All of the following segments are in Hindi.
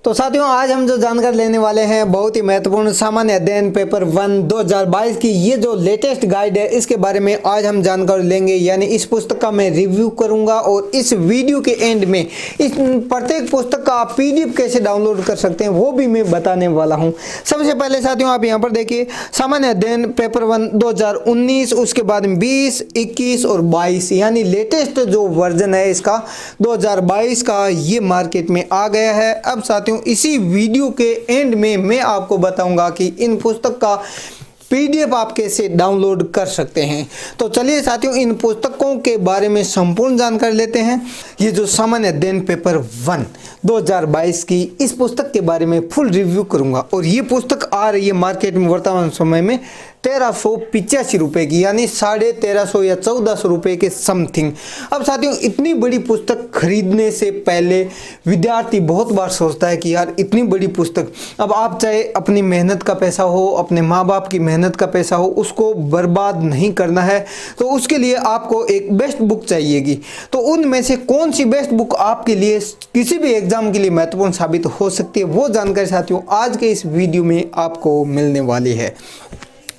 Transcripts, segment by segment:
तो साथियों आज हम जो जानकारी लेने वाले हैं बहुत ही महत्वपूर्ण सामान्य अध्ययन पेपर 1 2022 की ये जो लेटेस्ट गाइड है इसके बारे में आज हम जानकारी लेंगे। यानी इस पुस्तक का मैं रिव्यू करूंगा और इस वीडियो के एंड में इस प्रत्येक पुस्तक का आप पीडीएफ कैसे डाउनलोड कर सकते हैं वो भी मैं बताने वाला हूं। सबसे पहले साथियों आप यहां पर देखिए सामान्य अध्ययन पेपर 1 2019, उसके बाद 20, 21 और 22 यानी लेटेस्ट जो वर्जन है इसका 2022 का ये मार्केट में आ गया है। अब साथियों इसी वीडियो के एंड में मैं आपको बताऊंगा कि इन पुस्तक का पीडीएफ आप कैसे डाउनलोड कर सकते हैं। तो चलिए साथियों इन पुस्तकों के बारे में संपूर्ण जानकारी लेते हैं। ये जो सामान्य अध्ययन पेपर 1 2022 की इस पुस्तक के बारे में फुल रिव्यू करूंगा और ये पुस्तक आ रही है मार्केट में वर्तमान समय में 1385 रुपए की, यानी 1350 या 1400 रुपए के समथिंग। अब साथियों इतनी बड़ी पुस्तक खरीदने से पहले विद्यार्थी बहुत बार सोचता है कि यार इतनी बड़ी पुस्तक, अब आप चाहे अपनी मेहनत का पैसा हो, अपने माँ बाप की मेहनत का पैसा हो, उसको बर्बाद नहीं करना है, तो उसके लिए आपको एक बेस्ट बुक चाहिएगी। तो उनमें से कौन सी बेस्ट बुक आपके लिए किसी भी एग्जाम के लिए महत्वपूर्ण साबित हो सकती है वो जानकारी साथियों आज के इस वीडियो में आपको मिलने वाली है।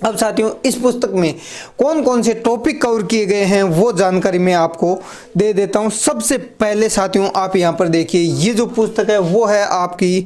अब साथियों इस पुस्तक में कौन कौन से टॉपिक कवर किए गए हैं वो जानकारी मैं आपको दे देता हूं। सबसे पहले साथियों आप यहां पर देखिए ये जो पुस्तक है वो है आपकी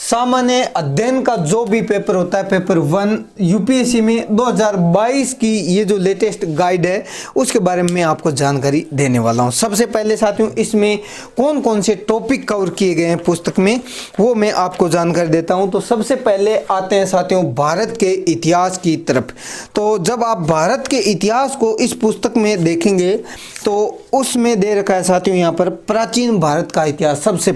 सामान्य अध्ययन का जो भी पेपर होता है पेपर 1 यूपीएससी में 2022 की ये जो लेटेस्ट गाइड है उसके बारे में मैं आपको जानकारी देने वाला हूं। सबसे पहले साथियों इसमें कौन कौन से टॉपिक कवर किए गए हैं पुस्तक में वो मैं आपको जानकारी देता हूं। तो सबसे पहले आते हैं साथियों भारत के इतिहास की तरफ। तो जब आप भारत के इतिहास को इस पुस्तक में देखेंगे तो उसमें दे रखा है साथियों यहाँ पर प्राचीन भारत का इतिहास। सबसे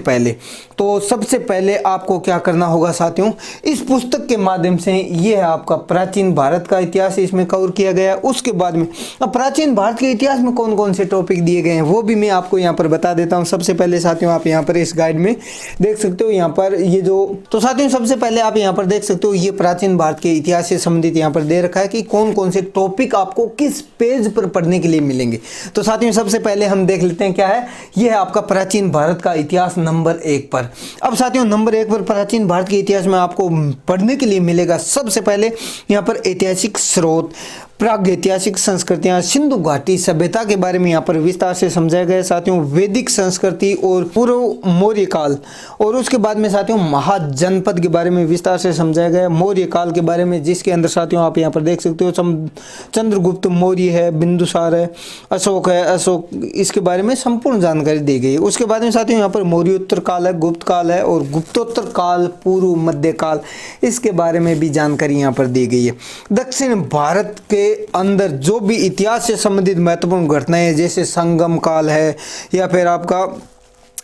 पहले आपको क्या करना होगा साथियों, इस पुस्तक के माध्यम से ये है आपका प्राचीन भारत का इतिहास इसमें कवर किया गया है। उसके बाद में अब प्राचीन भारत के इतिहास में कौन कौन से टॉपिक दिए गए हैं वो भी मैं आपको यहाँ पर बता देता हूँ। सबसे पहले साथियों आप यहाँ पर इस गाइड में देख सकते हो यहाँ पर ये जो, तो साथियों सबसे पहले आप यहाँ पर देख सकते हो ये प्राचीन भारत के इतिहास से संबंधित यहाँ पर दे रखा है कि कौन कौन से टॉपिक आपको किस पेज पर पढ़ने के लिए मिलेंगे। तो साथियों सबसे पहले हम देख लेते हैं क्या है, ये है आपका प्राचीन भारत का इतिहास नंबर 1 पर। अब साथियों नंबर 1 पर प्राचीन भारत के इतिहास में आपको पढ़ने के लिए मिलेगा सबसे पहले यहाँ पर ऐतिहासिक स्रोत, प्रागैतिहासिक संस्कृतियां, सिंधु घाटी सभ्यता के बारे में यहाँ पर विस्तार से समझाया गया साथियों, वैदिक संस्कृति और पूर्व मौर्य काल, और उसके बाद में साथियों महाजनपद के बारे में विस्तार से समझाया गया, मौर्य काल के बारे में जिसके अंदर साथियों आप यहाँ पर देख सकते हो चंद्रगुप्त मौर्य है, बिंदुसार है, अशोक है, अशोक, इसके बारे में संपूर्ण जानकारी दी गई है। उसके बाद में साथियों यहाँ पर मौर्योत्तर काल है, गुप्त काल है और गुप्तोत्तर काल, पूर्व मध्य काल, इसके बारे में भी जानकारी यहाँ पर दी गई है। दक्षिण भारत के अंदर जो भी इतिहास से संबंधित महत्वपूर्ण घटनाएं जैसे संगम काल है या फिर आपका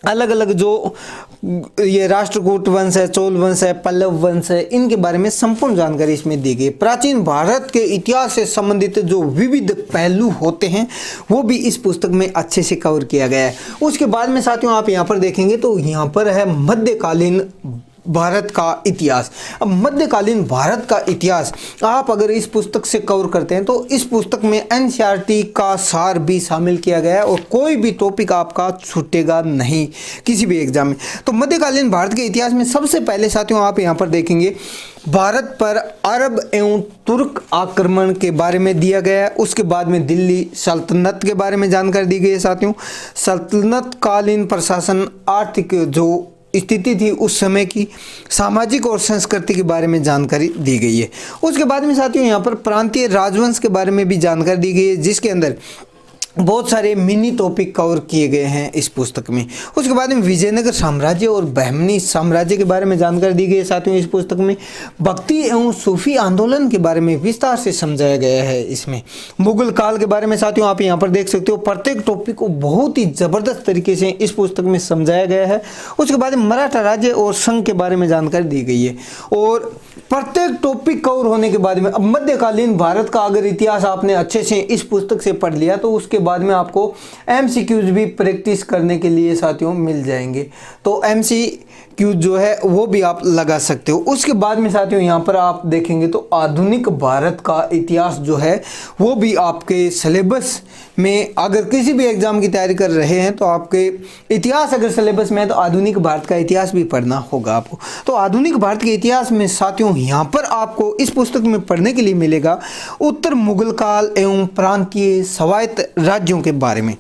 अलग अलग जो ये राष्ट्रकूट वंश है, चोल वंश है, पल्लव वंश है, इनके बारे में संपूर्ण जानकारी इसमें दी गई। प्राचीन भारत के इतिहास से संबंधित जो विविध पहलू होते हैं वो भी इस पुस्तक में अच्छे से कवर किया गया है। उसके बाद में साथियों आप यहाँ पर देखेंगे तो यहाँ पर है मध्यकालीन भारत का इतिहास। अब मध्यकालीन भारत का इतिहास आप अगर इस पुस्तक से कवर करते हैं तो इस पुस्तक में एनसीईआरटी का सार भी शामिल किया गया है और कोई भी टॉपिक आपका छूटेगा नहीं किसी भी एग्जाम में। तो मध्यकालीन भारत के इतिहास में सबसे पहले साथियों आप यहाँ पर देखेंगे भारत पर अरब एवं तुर्क आक्रमण के बारे में दिया गया है। उसके बाद में दिल्ली सल्तनत के बारे में जानकारी दी गई है साथियों, सल्तनत कालीन प्रशासन, आर्थिक जो स्थिति थी उस समय की, सामाजिक और संस्कृति के बारे में जानकारी दी गई है। उसके बाद में साथियों यहाँ पर प्रांतीय राजवंश के बारे में भी जानकारी दी गई है जिसके अंदर बहुत सारे मिनी टॉपिक कवर किए गए हैं इस पुस्तक में। उसके बाद में विजयनगर साम्राज्य और बहमनी साम्राज्य के बारे में जानकारी दी गई है साथियों। इस पुस्तक में भक्ति एवं सूफी आंदोलन के बारे में विस्तार से समझाया गया है। इसमें मुगल काल के बारे में साथियों आप यहाँ पर देख सकते हो प्रत्येक टॉपिक को बहुत ही जबरदस्त तरीके से इस पुस्तक में समझाया गया है। उसके बाद मराठा राज्य और संघ के बारे में जानकारी दी गई है और प्रत्येक टॉपिक कवर होने के बाद में अब मध्यकालीन भारत का अगर इतिहास आपने अच्छे से इस पुस्तक से पढ़ लिया तो उसके बाद में आपको एमसीक्यूज भी प्रैक्टिस करने के लिए साथियों मिल जाएंगे। तो क्यूज जो है वो भी आप लगा सकते हो। उसके बाद में साथियों यहाँ पर आप देखेंगे तो आधुनिक भारत का इतिहास जो है वो भी आपके सिलेबस में, अगर किसी भी एग्जाम की तैयारी कर रहे हैं तो आपके इतिहास अगर सिलेबस में है तो आधुनिक भारत का इतिहास भी पढ़ना होगा आपको। तो आधुनिक भारत के इतिहास में साथियों यहाँ पर आपको इस पुस्तक में पढ़ने के लिए मिलेगा उत्तर मुगल काल एवं प्रांतीय स्वायत्त राज्यों के बारे में।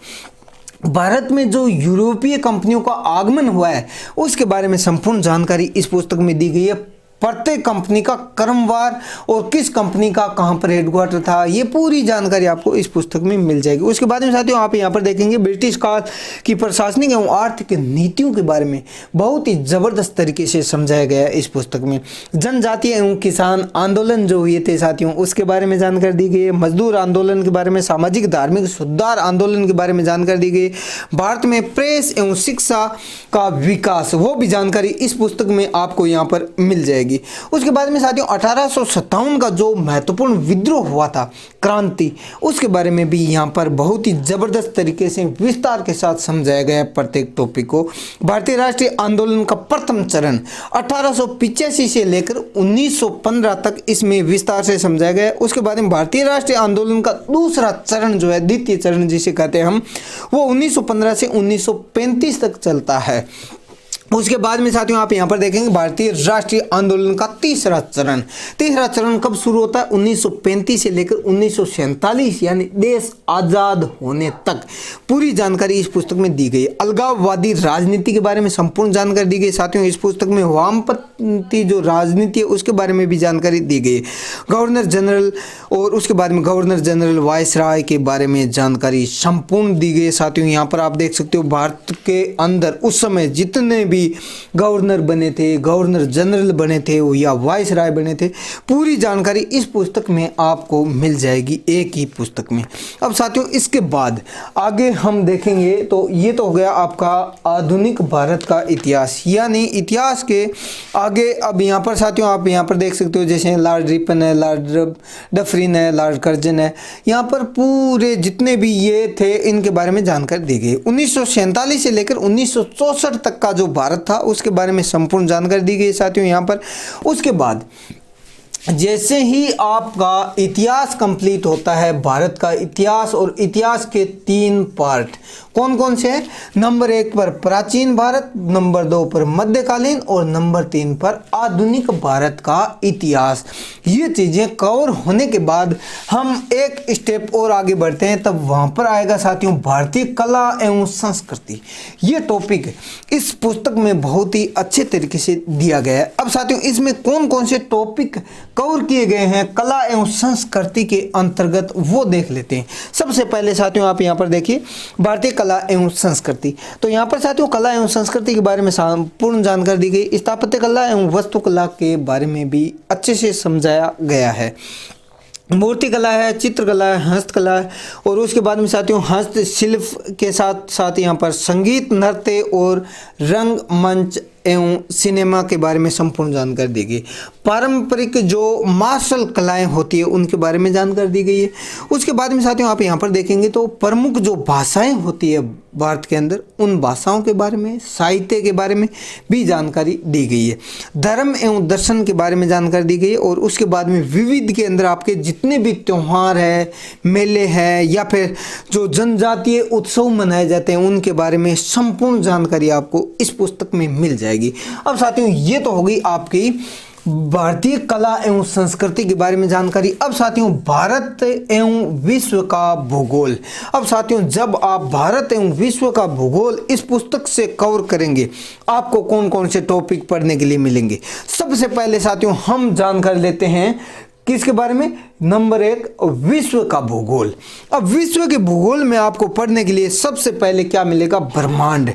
भारत में जो यूरोपीय कंपनियों का आगमन हुआ है उसके बारे में संपूर्ण जानकारी इस पुस्तक में दी गई है। प्रत्येक कंपनी का क्रमवार और किस कंपनी का कहां पर हेडक्वार्टर था, ये पूरी जानकारी आपको इस पुस्तक में मिल जाएगी। उसके बाद में साथियों आप यहां पर देखेंगे ब्रिटिश काल की प्रशासनिक एवं आर्थिक नीतियों के बारे में बहुत ही जबरदस्त तरीके से समझाया गया है इस पुस्तक में। जनजातीय एवं किसान आंदोलन जो हुए थे साथियों उसके बारे में जानकारी दी गई है। मजदूर आंदोलन के बारे में, सामाजिक धार्मिक सुधार आंदोलन के बारे में जानकारी दी गई। भारत में प्रेस एवं शिक्षा का विकास, वो भी जानकारी इस पुस्तक में आपको यहाँ पर मिल जाएगी। उसके बाद में साथियों 1857 का जो महत्वपूर्ण विद्रोह हुआ था, क्रांति, उसके बारे में भी यहाँ पर बहुत ही जबरदस्त तरीके से विस्तार के साथ समझाया गया है प्रत्येक टॉपिक को। भारतीय राष्ट्रीय आंदोलन का प्रथम चरण 1885 से लेकर 1915 तक इसमें विस्तार से समझाया गया है। उसके बाद में भारतीय राष्ट्रीय आंदोलन का दूसरा चरण जो है, द्वितीय चरण जिसे कहते हैं हम, वो 1915 से 1935 तक चलता है। उसके बाद में साथियों आप यहाँ पर देखेंगे भारतीय राष्ट्रीय आंदोलन का तीसरा चरण। तीसरा चरण कब शुरू होता है? 1935 से लेकर 1947 यानी देश आज़ाद होने तक पूरी जानकारी इस पुस्तक में दी गई। अलगाववादी राजनीति के बारे में संपूर्ण जानकारी दी गई। साथियों इस पुस्तक में वामपंथी जो राजनीति है उसके बारे में भी जानकारी दी गई। गवर्नर जनरल और उसके बाद में गवर्नर जनरल वायसराय के बारे में जानकारी संपूर्ण दी गई। साथियों यहाँ पर आप देख सकते हो भारत के अंदर उस समय जितने भी गवर्नर बने थे, गवर्नर जनरल बने थे या वायसराय बने थे, पूरी जानकारी इस पुस्तक में आपको मिल जाएगी एक ही पुस्तक में। अब साथियों इसके बाद आगे हम देखेंगे तो ये तो हो गया आपका आधुनिक भारत का इतिहास, यानी इतिहास के आगे अब यहाँ पर साथियों आप यहाँ पर देख सकते हो जैसे लॉर्ड रिपन है, लॉर्ड डफरिन है, लॉर्ड कर्जन है, यहाँ पर पूरे जितने भी ये थे इनके बारे में जानकारी दी गई। 1947 से लेकर 1964 तक का जो भारत था उसके बारे में संपूर्ण जानकारी दी गई साथियों यहाँ पर। उसके बाद जैसे ही आपका इतिहास कंप्लीट होता है, भारत का इतिहास, और इतिहास के 3 पार्ट कौन कौन से हैं? नंबर 1 पर प्राचीन भारत, नंबर 2 पर मध्यकालीन और नंबर 3 पर आधुनिक भारत का इतिहास। ये चीज़ें कवर होने के बाद हम एक स्टेप और आगे बढ़ते हैं, तब वहाँ पर आएगा साथियों भारतीय कला एवं संस्कृति। ये टॉपिक इस पुस्तक में बहुत ही अच्छे तरीके से दिया गया है। अब साथियों इसमें कौन कौन से टॉपिक कवर किए गए हैं कला एवं संस्कृति के अंतर्गत, वो देख लेते हैं। सबसे पहले साथियों आप यहाँ पर देखिए भारतीय कला एवं संस्कृति। तो यहाँ पर साथियों कला एवं संस्कृति के बारे में संपूर्ण जानकारी दी गई। स्थापत्य कला एवं वास्तुकला के बारे में भी अच्छे से समझाया गया है। मूर्तिकला है, चित्रकला है, हस्तकला है, और उसके बाद में साथियों हस्तशिल्प के साथ साथ यहाँ पर संगीत, नृत्य और रंगमंच एवं सिनेमा के बारे में संपूर्ण जानकारी दी गई। पारंपरिक जो मार्शल कलाएं होती है उनके बारे में जानकारी दी गई है। उसके बाद में साथियों आप यहाँ पर देखेंगे तो प्रमुख जो भाषाएं होती है भारत के अंदर, उन भाषाओं के बारे में, साहित्य के बारे में भी जानकारी दी गई है। धर्म एवं दर्शन के बारे में जानकारी दी गई है। और उसके बाद में विविध के अंदर आपके जितने भी त्यौहार है, मेले हैं, या फिर जो जनजातीय उत्सव मनाए जाते हैं उनके बारे में संपूर्ण जानकारी आपको इस पुस्तक में मिल जाएगी। अब साथियों ये तो हो गई आपकी भारतीय कला एवं संस्कृति के बारे में जानकारी। अब साथियों भारत एवं विश्व का भूगोल। अब साथियों जब आप भारत एवं विश्व का भूगोल इस पुस्तक से कवर करेंगे, आपको कौन कौन से टॉपिक पढ़ने के लिए मिलेंगे। सबसे पहले साथियों हम जानकारी लेते हैं किसके बारे में? नंबर 1 विश्व का भूगोल। अब विश्व के भूगोल में आपको पढ़ने के लिए सबसे पहले क्या मिलेगा? ब्रह्मांड।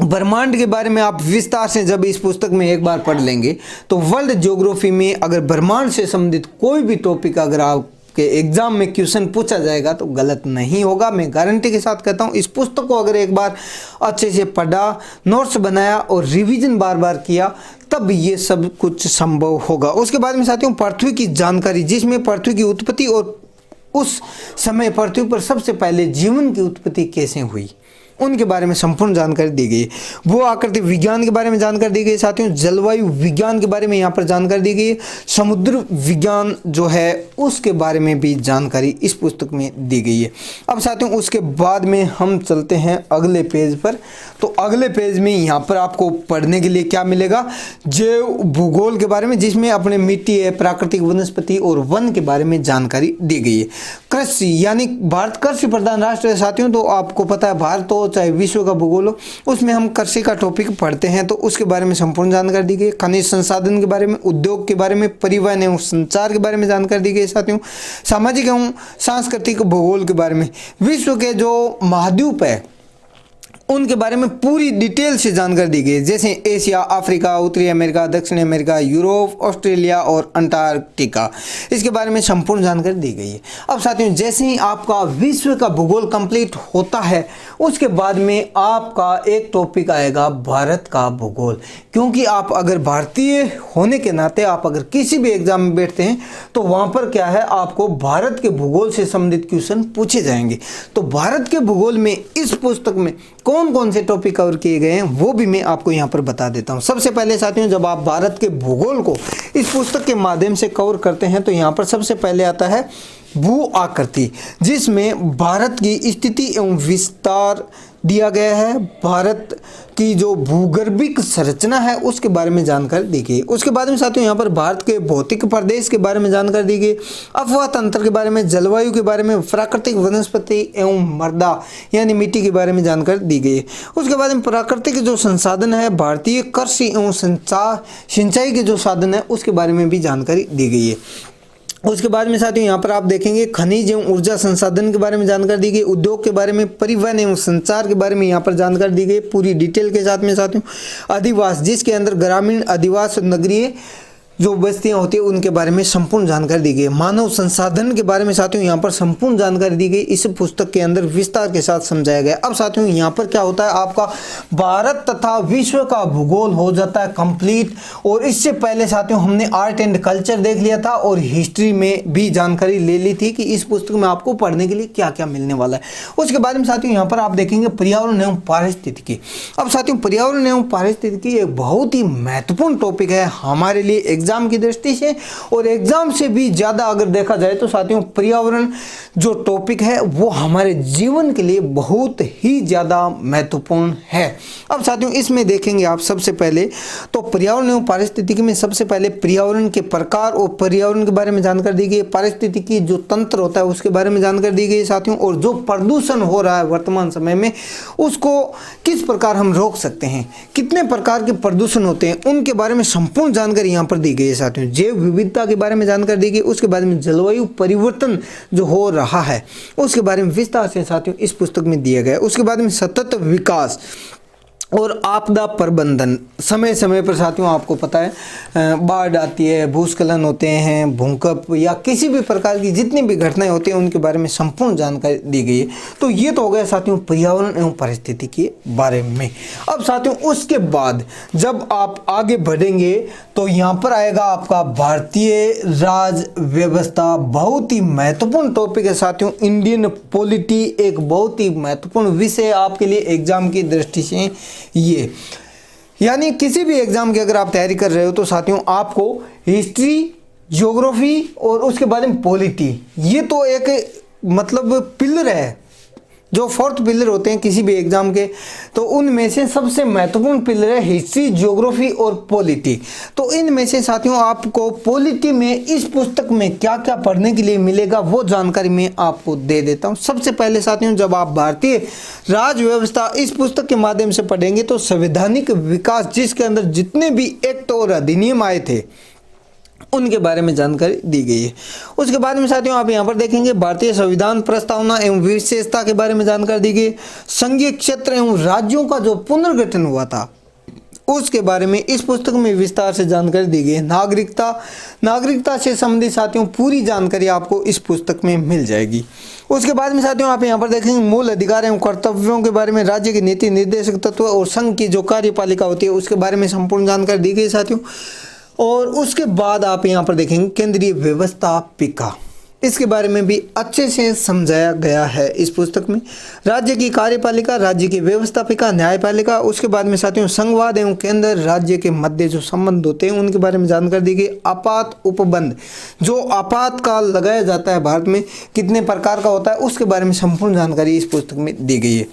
ब्रह्मांड के बारे में आप विस्तार से जब इस पुस्तक में एक बार पढ़ लेंगे तो वर्ल्ड ज्योग्राफी में अगर ब्रह्मांड से संबंधित कोई भी टॉपिक अगर आपके एग्जाम में क्वेश्चन पूछा जाएगा तो गलत नहीं होगा। मैं गारंटी के साथ कहता हूँ, इस पुस्तक को अगर एक बार अच्छे से पढ़ा, नोट्स बनाया और रिवीजन बार बार किया, तब ये सब कुछ संभव होगा। उसके बाद में साथियों पृथ्वी की जानकारी, जिसमें पृथ्वी की उत्पत्ति और उस समय पृथ्वी पर सबसे पहले जीवन की उत्पत्ति कैसे हुई, उनके बारे में संपूर्ण जानकारी दी गई है। भू आकृति विज्ञान के बारे में जानकारी दी गई है साथियों। जलवायु विज्ञान के बारे में यहाँ पर जानकारी दी गई है। समुद्र विज्ञान जो है उसके बारे में भी जानकारी इस पुस्तक में दी गई है। अब साथियों उसके बाद में हम चलते हैं अगले पेज पर। तो अगले पेज में यहाँ पर आपको पढ़ने के लिए क्या मिलेगा, जैव भूगोल के बारे में, जिसमें अपने मिट्टी है, प्राकृतिक वनस्पति और वन के बारे में जानकारी दी गई है। कृषि यानी भारत कृषि प्रधान राष्ट्र है साथियों। तो आपको पता है भारत हो चाहे विश्व का भूगोल हो, उसमें हम कृषि का टॉपिक पढ़ते हैं, तो उसके बारे में संपूर्ण जानकारी दी गई। खनिज संसाधन के बारे में, उद्योग के बारे में, परिवहन एवं संचार के बारे में जानकारी दी गई साथियों। सामाजिक एवं सांस्कृतिक भूगोल के बारे में, विश्व के जो महाद्वीप है उनके बारे में पूरी डिटेल से जानकारी दी गई, जैसे एशिया, अफ्रीका, उत्तरी अमेरिका, दक्षिणी अमेरिका, यूरोप, ऑस्ट्रेलिया और अंटार्कटिका, इसके बारे में संपूर्ण जानकारी दी गई है। अब साथियों जैसे ही आपका विश्व का भूगोल कंप्लीट होता है, उसके बाद में आपका एक टॉपिक आएगा भारत का भूगोल। क्योंकि आप अगर भारतीय होने के नाते आप अगर किसी भी एग्जाम में बैठते हैं तो वहाँ पर क्या है, आपको भारत के भूगोल से संबंधित क्वेश्चन पूछे जाएंगे। तो भारत के भूगोल में इस पुस्तक में कौन कौन से टॉपिक कवर किए गए हैं वो भी मैं आपको यहाँ पर बता देता हूँ। सबसे पहले साथियों जब आप भारत के भूगोल को इस पुस्तक के माध्यम से कवर करते हैं तो यहाँ पर सबसे पहले आता है भू आकृति, जिसमें भारत की स्थिति एवं विस्तार दिया गया है। भारत की जो भूगर्भिक संरचना है उसके बारे में जानकारी दी गई। उसके बाद में साथियों यहाँ पर भारत के भौतिक प्रदेश के बारे में जानकारी दी गई, अफवाह तंत्र के बारे में, जलवायु के बारे में, प्राकृतिक वनस्पति एवं मृदा यानी मिट्टी के बारे में जानकारी दी गई। उसके बाद में प्राकृतिक जो संसाधन है, भारतीय कृषि एवं सिंचाई के जो साधन है उसके बारे में भी जानकारी दी गई है। उसके बाद में साथियों यहाँ पर आप देखेंगे खनिज एवं ऊर्जा संसाधन के बारे में जानकारी दी गई, उद्योग के बारे में, परिवहन एवं संचार के बारे में यहाँ पर जानकारी दी गई पूरी डिटेल के साथ में साथियों। अधिवास, जिसके अंदर ग्रामीण अधिवास, नगरीय जो बस्तियां होती है उनके बारे में संपूर्ण जानकारी दी गई। मानव संसाधन के बारे में साथियों यहाँ पर संपूर्ण जानकारी दी गई, इस पुस्तक के अंदर विस्तार के साथ समझाया गया। अब साथियों यहाँ पर क्या होता है, आपका भारत तथा विश्व का भूगोल हो जाता है कंप्लीट। और इससे पहले साथियों हमने आर्ट एंड कल्चर देख लिया था और हिस्ट्री में भी जानकारी ले ली थी कि इस पुस्तक में आपको पढ़ने के लिए क्या क्या मिलने वाला है। उसके बाद में साथियों यहाँ पर आप देखेंगे पर्यावरण एवं पारिस्थितिकी। अब साथियों पर्यावरण एवं पारिस्थितिकी एक बहुत ही महत्वपूर्ण टॉपिक है हमारे लिए एग्जाम की दृष्टि से, और एग्जाम से भी ज्यादा अगर देखा जाए तो साथियों पर्यावरण जो टॉपिक है वो हमारे जीवन के लिए बहुत ही ज्यादा महत्वपूर्ण है। अब साथियों इसमें देखेंगे आप सबसे पहले तो पर्यावरण एवं पारिस्थितिकी में सबसे पहले पर्यावरण के प्रकार और पर्यावरण के बारे में जानकारी दी गई, पारिस्थितिकी जो तंत्र होता है उसके बारे में जानकारी दी गई साथियों, और जो प्रदूषण हो रहा है वर्तमान समय में उसको किस प्रकार हम रोक सकते हैं, कितने प्रकार के प्रदूषण होते हैं उनके बारे में संपूर्ण जानकारी यहाँ पर दी गई है साथियों। जैव विविधता के बारे में जानकारी दी गई, उसके बारे में जलवायु परिवर्तन जो हो रहा है उसके बारे में विस्तार से साथियों इस पुस्तक में दिया गया है। उसके बाद में सतत विकास और आपदा प्रबंधन, समय समय पर साथियों आपको पता है बाढ़ आती है, भूस्खलन होते हैं, भूकंप या किसी भी प्रकार की जितनी भी घटनाएं होती हैं उनके बारे में संपूर्ण जानकारी दी गई है। तो ये तो हो गया साथियों पर्यावरण एवं परिस्थिति के बारे में। अब साथियों उसके बाद जब आप आगे बढ़ेंगे तो यहाँ पर आएगा आपका भारतीय राज व्यवस्था, बहुत ही महत्वपूर्ण टॉपिक है साथियों। इंडियन पॉलिटी एक बहुत ही महत्वपूर्ण विषय आपके लिए एग्जाम की दृष्टि से। ये यानी किसी भी एग्जाम की अगर आप तैयारी कर रहे हो तो साथियों आपको हिस्ट्री, ज्योग्राफी और उसके बाद में पॉलिटी, ये तो एक मतलब पिलर है, जो फोर्थ पिलर होते हैं किसी भी एग्जाम के, तो उनमें से सबसे महत्वपूर्ण पिलर है हिस्ट्री, ज्योग्राफी और पॉलिटी। तो इनमें से साथियों आपको पॉलिटी में इस पुस्तक में क्या क्या पढ़ने के लिए मिलेगा वो जानकारी मैं आपको दे देता हूं। सबसे पहले साथियों जब आप भारतीय राज व्यवस्था इस पुस्तक के माध्यम से पढ़ेंगे तो संवैधानिक विकास, जिसके अंदर जितने भी एक्ट और अधिनियम आए थे उनके बारे में जानकारी दी गई है। उसके बाद में साथियों आप यहाँ पर देखेंगे भारतीय संविधान प्रस्तावना एवं विशेषता के बारे में जानकारी दी गई, संघीय क्षेत्र एवं राज्यों का जो पुनर्गठन हुआ था उसके बारे में इस पुस्तक में विस्तार से जानकारी दी गई। नागरिकता से संबंधित साथियों पूरी जानकारी आपको इस पुस्तक में मिल जाएगी। उसके बाद में साथियों आप यहाँ पर देखेंगे मूल अधिकार एवं कर्तव्यों के बारे में, राज्य की नीति निर्देशक तत्व और संघ की जो कार्यपालिका होती है उसके बारे में संपूर्ण जानकारी दी गई साथियों। और उसके बाद आप यहाँ पर देखेंगे केंद्रीय व्यवस्थापिका, इसके बारे में भी अच्छे से समझाया गया है इस पुस्तक में। राज्य की कार्यपालिका, राज्य की व्यवस्थापिका, न्यायपालिका, उसके बाद में साथियों संघवाद एवं केंद्र राज्य के मध्य जो संबंध होते हैं उनके बारे में जानकारी दी गई। आपात उपबंध, जो आपातकाल लगाया जाता है भारत में कितने प्रकार का होता है उसके बारे में संपूर्ण जानकारी इस पुस्तक में दी गई है।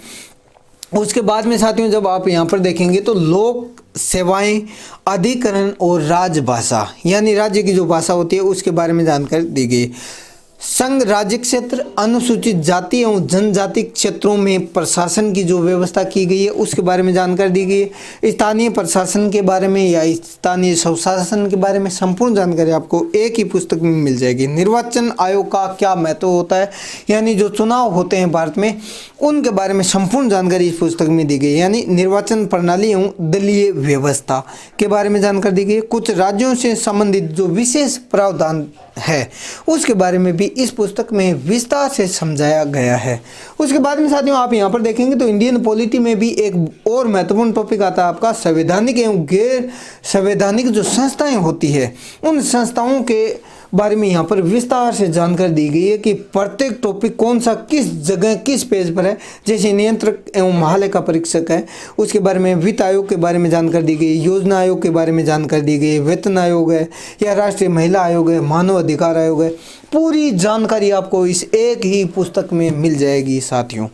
उसके बाद में साथियों जब आप यहाँ पर देखेंगे तो लोक सेवाएं, अधिकरण और राजभाषा यानी राज्य की जो भाषा होती है उसके बारे में जानकारी दी गई। संघ राज्य क्षेत्र, अनुसूचित जाति एवं जनजाति क्षेत्रों में प्रशासन की जो व्यवस्था की गई है उसके बारे में जानकारी दी गई है। स्थानीय प्रशासन के बारे में या स्थानीय स्वशासन के बारे में संपूर्ण जानकारी आपको एक ही पुस्तक में मिल जाएगी। निर्वाचन आयोग का क्या महत्व होता है, यानी जो चुनाव होते हैं भारत में उनके बारे में संपूर्ण जानकारी इस पुस्तक में दी गई है। यानी निर्वाचन प्रणाली एवं दलीय व्यवस्था के बारे में जानकारी दी गई है। कुछ राज्यों से संबंधित जो विशेष प्रावधान है उसके बारे में भी इस पुस्तक में विस्तार से समझाया गया है। उसके बाद में साथियों आप यहाँ पर देखेंगे तो इंडियन पॉलिटी में भी एक और महत्वपूर्ण टॉपिक आता है आपका संवैधानिक एवं गैर संवैधानिक जो संस्थाएं होती है उन संस्थाओं के बारे में यहाँ पर विस्तार से जानकारी दी गई है कि प्रत्येक टॉपिक कौन सा किस जगह किस पेज पर है। जैसे नियंत्रक एवं महालेखा परीक्षक है उसके बारे में, वित्त आयोग के बारे में जानकारी दी गई, योजना आयोग के बारे में जानकारी दी गई, वेतन आयोग है या राष्ट्रीय महिला आयोग है, मानव अधिकार आयोग है। पूरी जानकारी आपको इस एक ही पुस्तक में मिल जाएगी साथियों।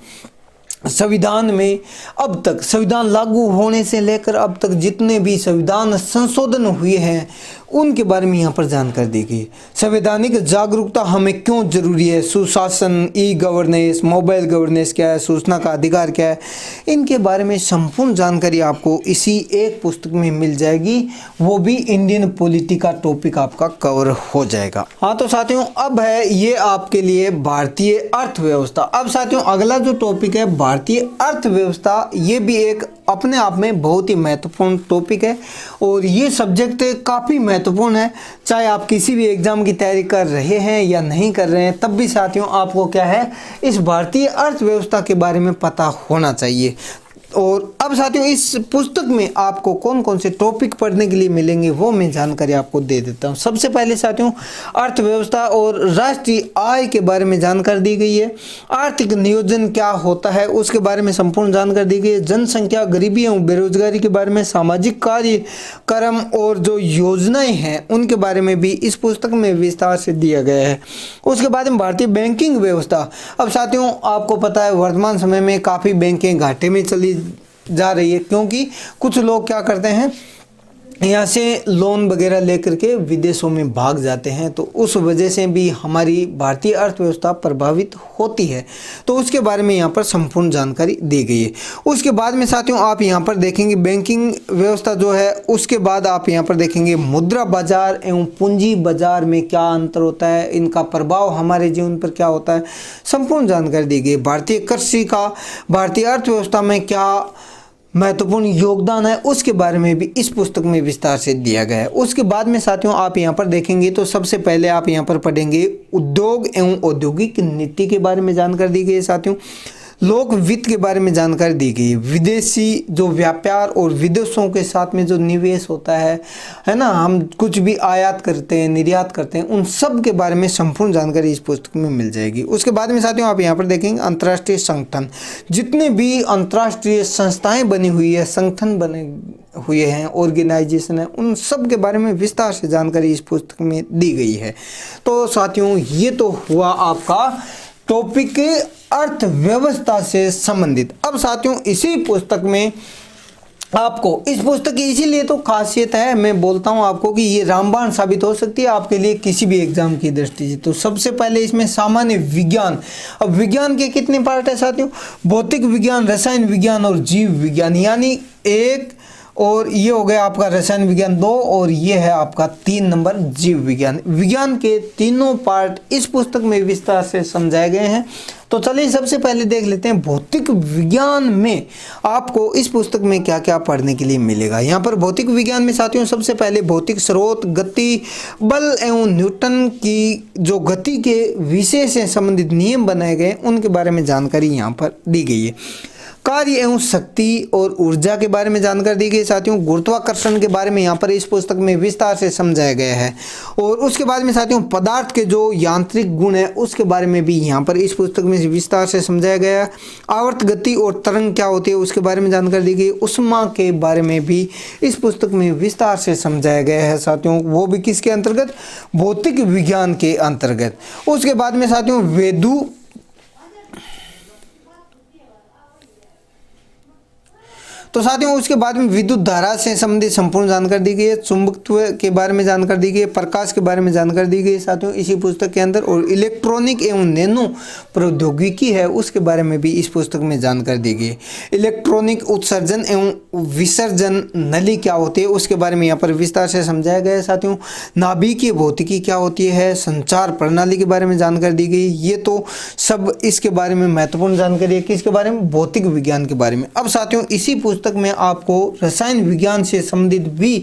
संविधान में अब तक संविधान लागू होने से लेकर अब तक जितने भी संविधान संशोधन हुए हैं उनके बारे में यहाँ पर जानकारी दी गई। संवैधानिक जागरूकता हमें क्यों जरूरी है, सुशासन, ई गवर्नेंस, मोबाइल गवर्नेंस क्या है, सूचना का अधिकार क्या है, इनके बारे में संपूर्ण जानकारी आपको इसी एक पुस्तक में मिल जाएगी। वो भी इंडियन पॉलिटी का टॉपिक आपका कवर हो जाएगा। हाँ तो साथियों अब है ये आपके लिए भारतीय अर्थव्यवस्था। अब साथियों अगला जो टॉपिक है भारतीय अर्थव्यवस्था, ये भी एक अपने आप में बहुत ही महत्वपूर्ण टॉपिक है और ये सब्जेक्ट काफ़ी महत्वपूर्ण है। चाहे आप किसी भी एग्जाम की तैयारी कर रहे हैं या नहीं कर रहे हैं तब भी साथियों आपको क्या है इस भारतीय अर्थव्यवस्था के बारे में पता होना चाहिए। और अब साथियों इस पुस्तक में आपको कौन कौन से टॉपिक पढ़ने के लिए मिलेंगे वो मैं जानकारी आपको दे देता हूं। सबसे पहले साथियों अर्थव्यवस्था और राष्ट्रीय आय के बारे में जानकारी दी गई है। आर्थिक नियोजन क्या होता है उसके बारे में संपूर्ण जानकारी दी गई है। जनसंख्या, गरीबी एवं बेरोजगारी के बारे में, सामाजिक कार्यक्रम और जो योजनाएं हैं उनके बारे में भी इस पुस्तक में विस्तार से दिया गया है। उसके बाद में भारतीय बैंकिंग व्यवस्था। अब साथियों आपको पता है वर्तमान समय में काफ़ी बैंकें घाटे में चली जा रही है क्योंकि कुछ लोग क्या करते हैं यहाँ से लोन वगैरह लेकर के विदेशों में भाग जाते हैं, तो उस वजह से भी हमारी भारतीय अर्थव्यवस्था प्रभावित होती है। तो उसके बारे में यहाँ पर संपूर्ण जानकारी दी गई है। उसके बाद में साथियों आप यहाँ पर देखेंगे बैंकिंग व्यवस्था जो है, उसके बाद आप यहाँ पर देखेंगे मुद्रा बाजार एवं पूंजी बाजार में क्या अंतर होता है, इनका प्रभाव हमारे जीवन पर क्या होता है, संपूर्ण जानकारी दी गई। भारतीय कृषि का भारतीय अर्थव्यवस्था में क्या महत्वपूर्ण योगदान है उसके बारे में भी इस पुस्तक में विस्तार से दिया गया है। उसके बाद में साथियों आप यहाँ पर देखेंगे तो सबसे पहले आप यहाँ पर पढ़ेंगे उद्योग एवं औद्योगिक नीति के बारे में जानकारी दी गई है। साथियों लोक वित्त के बारे में जानकारी दी गई है। विदेशी जो व्यापार और विदेशों के साथ में जो निवेश होता है ना, हम कुछ भी आयात करते हैं, निर्यात करते हैं, उन सब के बारे में संपूर्ण जानकारी इस पुस्तक में मिल जाएगी। उसके बाद में साथियों आप यहाँ पर देखेंगे अंतर्राष्ट्रीय संगठन, जितने भी अंतर्राष्ट्रीय संस्थाएं बनी हुई है, संगठन बने हुए हैं, ऑर्गेनाइजेशन है, उन सब के बारे में विस्तार से जानकारी इस पुस्तक में दी गई है। तो साथियों ये तो हुआ आपका टॉपिक अर्थव्यवस्था से संबंधित। अब साथियों इसी पुस्तक में आपको इस पुस्तक की इसीलिए तो खासियत है, मैं बोलता हूं आपको कि ये रामबाण साबित हो सकती है आपके लिए किसी भी एग्जाम की दृष्टि से। तो सबसे पहले इसमें सामान्य विज्ञान। अब विज्ञान के कितने पार्ट है साथियों, भौतिक विज्ञान, रसायन विज्ञान और जीव विज्ञान, यानी 1 और ये हो गया आपका रसायन विज्ञान 2 और ये है आपका 3 नंबर जीव विज्ञान। विज्ञान के तीनों पार्ट इस पुस्तक में विस्तार से समझाए गए हैं। तो चलिए सबसे पहले देख लेते हैं भौतिक विज्ञान में आपको इस पुस्तक में क्या क्या पढ़ने के लिए मिलेगा। यहाँ पर भौतिक विज्ञान में साथियों सबसे पहले भौतिक स्रोत, गति, बल एवं न्यूटन की जो गति के विषय से संबंधित नियम बनाए गए उनके बारे में जानकारी यहाँ पर दी गई है। कार्य एवं शक्ति और ऊर्जा के बारे में जानकारी दी गई। साथियों गुरुत्वाकर्षण के बारे में यहाँ पर इस पुस्तक में विस्तार से समझाया गया है। और उसके बाद में साथियों पदार्थ के जो यांत्रिक गुण है उसके बारे में भी यहाँ पर इस पुस्तक में विस्तार से समझाया गया है। आवर्त गति और तरंग क्या होती है उसके बारे में जानकारी दी गई। ऊष्मा के बारे में भी इस पुस्तक में विस्तार से समझाया गया है साथियों, वो भी किसके अंतर्गत, भौतिक विज्ञान के अंतर्गत। उसके बाद में साथियों वेदु तो साथियों उसके बाद में विद्युत धारा से संबंधित संपूर्ण जानकारी दी गई है। चुंबकत्व के बारे में जानकारी दी गई है। प्रकाश के बारे में जानकारी दी गई है साथियों इसी पुस्तक के अंदर। और इलेक्ट्रॉनिक एवं नैनो प्रौद्योगिकी है उसके बारे में भी इस पुस्तक में जानकारी दी गई है। इलेक्ट्रॉनिक उत्सर्जन एवं विसर्जन नली क्या होती है उसके बारे में यहाँ पर विस्तार से समझाया गया है साथियों। नाभिकीय भौतिकी क्या होती है, संचार प्रणाली के बारे में जानकारी दी गई। ये तो सब इसके बारे में महत्वपूर्ण जानकारी है, किसके बारे में, भौतिक विज्ञान के बारे में। अब साथियों इसी पुस्तक में आपको रसायन विज्ञान से संबंधित भी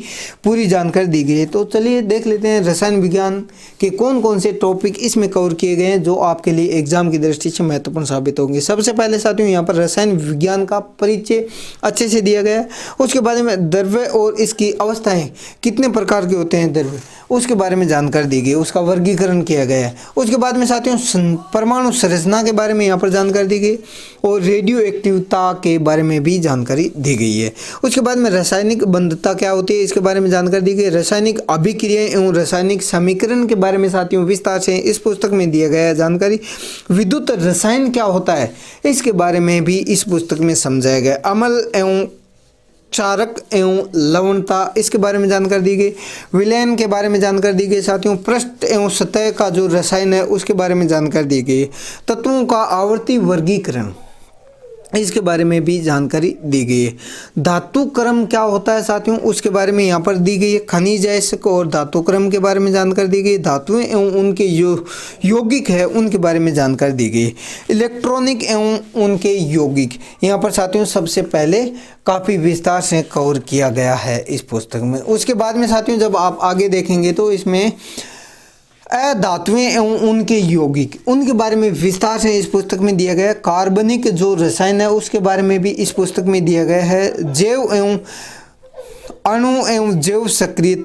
पूरी जानकारी दी गई है। तो चलिए देख लेते हैं रसायन विज्ञान के कौन कौन से टॉपिक इसमें कवर किए गए हैं जो आपके लिए एग्जाम की दृष्टि से महत्वपूर्ण साबित होंगे। सबसे पहले साथियों यहाँ पर रसायन विज्ञान का परिचय अच्छे से दिया गया है। उसके बाद में द्रव्य और इसकी अवस्थाएं कितने प्रकार के होते हैं द्रव्य उसके बारे में जानकारी दी गई, उसका वर्गीकरण किया गया है। उसके बाद में साथियों परमाणु संरचना के बारे में यहाँ पर जानकारी दी गई और रेडियो एक्टिविटी के बारे में भी जानकारी दी गई है। उसके बाद में रासायनिक बंधुता क्या होती है इसके बारे में जानकारी दी गई। रासायनिक अभिक्रिया एवं रासायनिक समीकरण के बारे में साथियों विस्तार से इस पुस्तक में दिया गया है जानकारी। विद्युत रसायन क्या होता है इसके बारे में भी इस पुस्तक में समझाया गया। अम्ल एवं क्षारक एवं लवणता इसके बारे में जानकारी दी गई। विलयन के बारे में जानकारी दी गई साथियों। पृष्ठ एवं सतह का जो रसायन है उसके बारे में जानकारी दी गई। तत्वों का आवर्ती वर्गीकरण इसके बारे में भी जानकारी दी गई है। धातु क्रम क्या होता है साथियों उसके बारे में यहाँ पर दी गई है। खनिज अयस्क और धातु क्रम के बारे में जानकारी दी गई। धातुएं एवं उनके यौगिक है उनके बारे में जानकारी दी गई। इलेक्ट्रॉनिक एवं उनके यौगिक यहाँ पर साथियों सबसे पहले काफ़ी विस्तार से कवर किया गया है इस पुस्तक में। उसके बाद में साथियों जब आप आगे देखेंगे तो इसमें धातुएं एवं उनके यौगिक उनके बारे में विस्तार से इस पुस्तक में दिया गया है। कार्बनिक जो रसायन है उसके बारे में भी इस पुस्तक में दिया गया है। जैव एवं अणु एवं जैव सक्रिय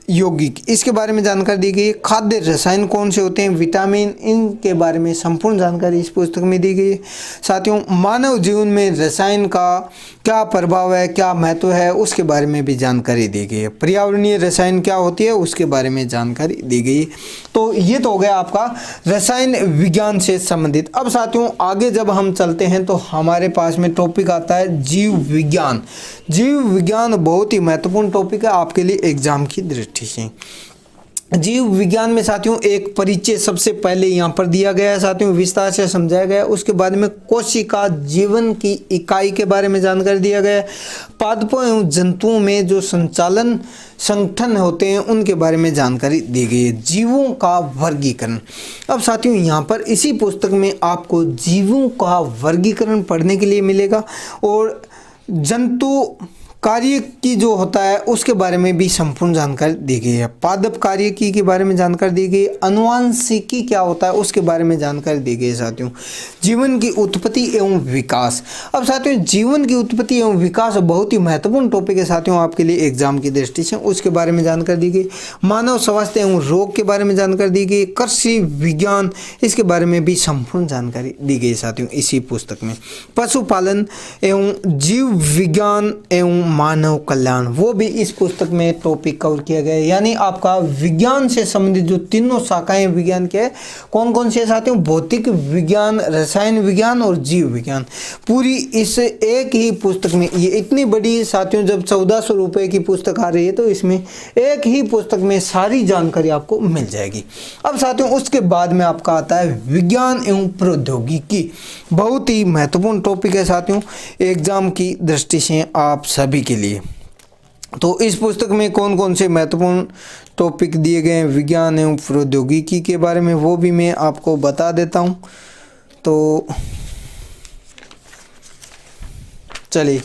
यौगिक इसके बारे में जानकारी दी गई। खाद्य रसायन कौन से होते हैं, विटामिन, इनके बारे में संपूर्ण जानकारी इस पुस्तक में दी गई है। साथियों मानव जीवन में रसायन का क्या प्रभाव है, क्या महत्व है उसके बारे में भी जानकारी दी गई है। पर्यावरणीय रसायन क्या होती है उसके बारे में जानकारी दी गई। तो ये तो हो गया आपका रसायन विज्ञान से संबंधित। अब साथियों आगे जब हम चलते हैं तो हमारे पास में टॉपिक आता है जीव विज्ञान। जीव विज्ञान बहुत ही महत्वपूर्ण टॉपिक है आपके लिए एग्जाम की दृष्टि से। जीव विज्ञान में साथियों एक परिचय सबसे पहले यहाँ पर दिया गया है साथियों, विस्तार से समझाया गया है। उसके बाद में कोशिका जीवन की इकाई के बारे में जानकारी दिया गया है। पादपों एवं जंतुओं में जो संचालन संगठन होते हैं उनके बारे में जानकारी दी गई है। जीवों का वर्गीकरण, अब साथियों यहाँ पर इसी पुस्तक में आपको जीवों का वर्गीकरण पढ़ने के लिए मिलेगा और जंतु कार्य की जो होता है उसके बारे में भी संपूर्ण जानकारी दी गई है। पादप कार्य की के बारे में जानकारी दी गई। अनुवांशिकी क्या होता है उसके बारे में जानकारी दी गई साथियों। जीवन की उत्पत्ति एवं विकास, अब साथियों जीवन की उत्पत्ति एवं विकास बहुत ही महत्वपूर्ण टॉपिक है साथियों आपके लिए एग्जाम की दृष्टि से, उसके बारे में जानकारी दी गई। मानव स्वास्थ्य एवं रोग के बारे में जानकारी दी गई। कृषि विज्ञान इसके बारे में भी संपूर्ण जानकारी दी गई साथियों इसी पुस्तक में। पशुपालन एवं जीव विज्ञान एवं मानव कल्याण वो भी इस पुस्तक में टॉपिक कवर किया गया है। यानी आपका विज्ञान से संबंधित जो तीनों शाखाएं विज्ञान के कौन कौन से साथियों, भौतिक विज्ञान, रसायन विज्ञान और जीव विज्ञान, पूरी इस एक ही पुस्तक में। ये इतनी बड़ी साथियों जब 1400 रुपये की पुस्तक आ रही है तो इसमें एक ही पुस्तक में सारी जानकारी आपको मिल जाएगी। अब साथियों उसके बाद में आपका आता है विज्ञान एवं प्रौद्योगिकी, बहुत ही महत्वपूर्ण टॉपिक है साथियों एग्जाम की दृष्टि से आप सभी के लिए। तो इस पुस्तक में कौन कौन से महत्वपूर्ण टॉपिक दिए गए हैं विज्ञान एवं प्रौद्योगिकी के बारे में वो भी मैं आपको बता देता हूं। तो चलिए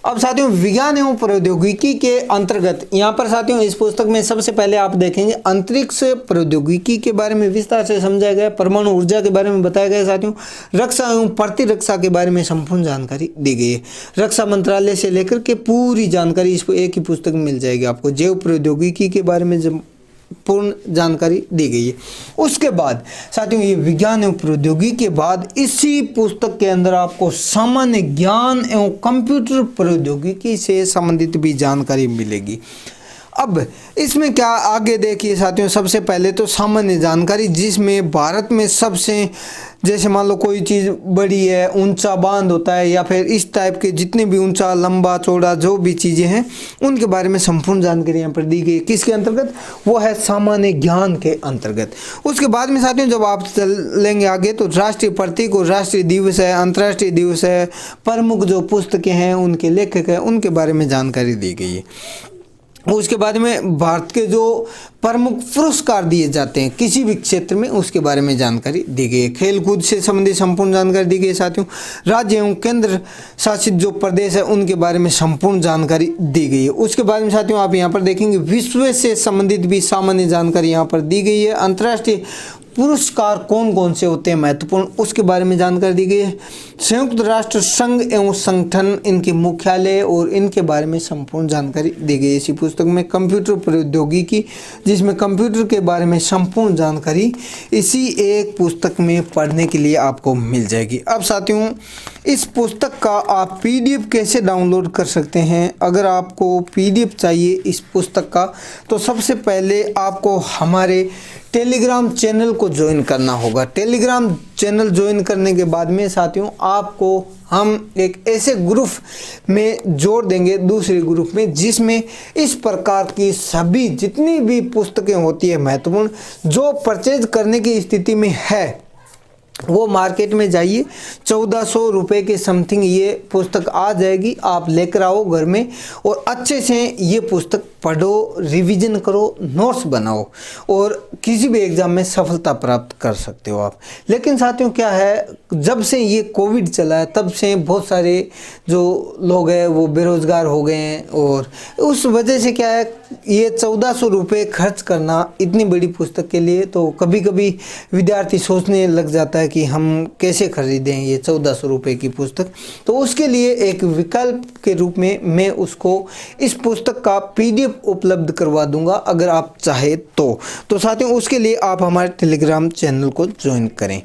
अब साथियों विज्ञान एवं प्रौद्योगिकी के अंतर्गत यहाँ पर साथियों इस पुस्तक में सबसे पहले आप देखेंगे अंतरिक्ष प्रौद्योगिकी के बारे में विस्तार से समझाया गया, परमाणु ऊर्जा के बारे में बताया गया साथियों, रक्षा एवं प्रतिरक्षा के बारे में संपूर्ण जानकारी दी गई है। रक्षा मंत्रालय से लेकर के पूरी जानकारी इसको एक ही पुस्तक में मिल जाएगी आपको। जैव प्रौद्योगिकी के बारे में जब पूर्ण जानकारी दी गई है। उसके बाद साथियों ये विज्ञान एवं प्रौद्योगिकी के बाद इसी पुस्तक के अंदर आपको सामान्य ज्ञान एवं कंप्यूटर प्रौद्योगिकी से संबंधित भी जानकारी मिलेगी। अब इसमें क्या आगे देखिए साथियों, सबसे पहले तो सामान्य जानकारी जिसमें भारत में सबसे, जैसे मान लो कोई चीज़ बड़ी है, ऊंचा बांध होता है या फिर इस टाइप के जितने भी ऊंचा लंबा चौड़ा जो भी चीज़ें हैं उनके बारे में संपूर्ण जानकारी यहाँ पर दी गई है। किसके अंतर्गत? वो है सामान्य ज्ञान के अंतर्गत। उसके बाद में साथियों जब आप चलेंगे आगे तो राष्ट्रीय प्रतीक और राष्ट्रीय दिवस है, अंतर्राष्ट्रीय दिवस है, प्रमुख जो पुस्तकें हैं उनके लेखक हैं उनके बारे में जानकारी दी गई है। उसके बाद में भारत के जो प्रमुख पुरस्कार दिए जाते हैं किसी भी क्षेत्र में उसके बारे में जानकारी दी गई है। खेल कूद से संबंधित संपूर्ण जानकारी दी गई है साथियों। राज्य एवं केंद्र शासित जो प्रदेश है उनके बारे में संपूर्ण जानकारी दी गई है। उसके बाद में साथियों आप यहाँ पर देखेंगे विश्व से संबंधित भी सामान्य जानकारी यहाँ पर दी गई है। अंतर्राष्ट्रीय पुरस्कार कौन कौन से होते हैं महत्वपूर्ण उसके बारे में जानकारी दी गई है। संयुक्त राष्ट्र संघ एवं संगठन इनके मुख्यालय और इनके बारे में संपूर्ण जानकारी दी गई है इसी पुस्तक में। कंप्यूटर प्रौद्योगिकी जिसमें कंप्यूटर के बारे में संपूर्ण जानकारी इसी एक पुस्तक में पढ़ने के लिए आपको मिल जाएगी। अब साथियों इस पुस्तक का आप PDF कैसे डाउनलोड कर सकते हैं? अगर आपको PDF चाहिए इस पुस्तक का तो सबसे पहले आपको हमारे टेलीग्राम चैनल को ज्वाइन करना होगा। टेलीग्राम चैनल ज्वाइन करने के बाद में साथियों आपको हम एक ऐसे ग्रुप में जोड़ देंगे, दूसरे ग्रुप में, जिसमें इस प्रकार की सभी जितनी भी पुस्तकें होती है महत्वपूर्ण जो परचेज करने की स्थिति में है वो मार्केट में जाइए। 1400 रुपये के समथिंग ये पुस्तक आ जाएगी। आप लेकर आओ घर में और अच्छे से ये पुस्तक पढ़ो, रिवीजन करो, नोट्स बनाओ और किसी भी एग्ज़ाम में सफलता प्राप्त कर सकते हो आप। लेकिन साथियों क्या है, जब से ये कोविड चला है तब से बहुत सारे जो लोग हैं वो बेरोज़गार हो गए हैं और उस वजह से क्या है ये 1400 रुपये खर्च करना इतनी बड़ी पुस्तक के लिए, तो कभी कभी विद्यार्थी सोचने लग जाता है कि हम कैसे खरीदें ये 1400 रुपये की पुस्तक। तो उसके लिए एक विकल्प के रूप में मैं उसको इस पुस्तक का PDF उपलब्ध करवा दूंगा अगर आप चाहे तो साथियों उसके लिए आप हमारे टेलीग्राम चैनल को ज्वाइन करें।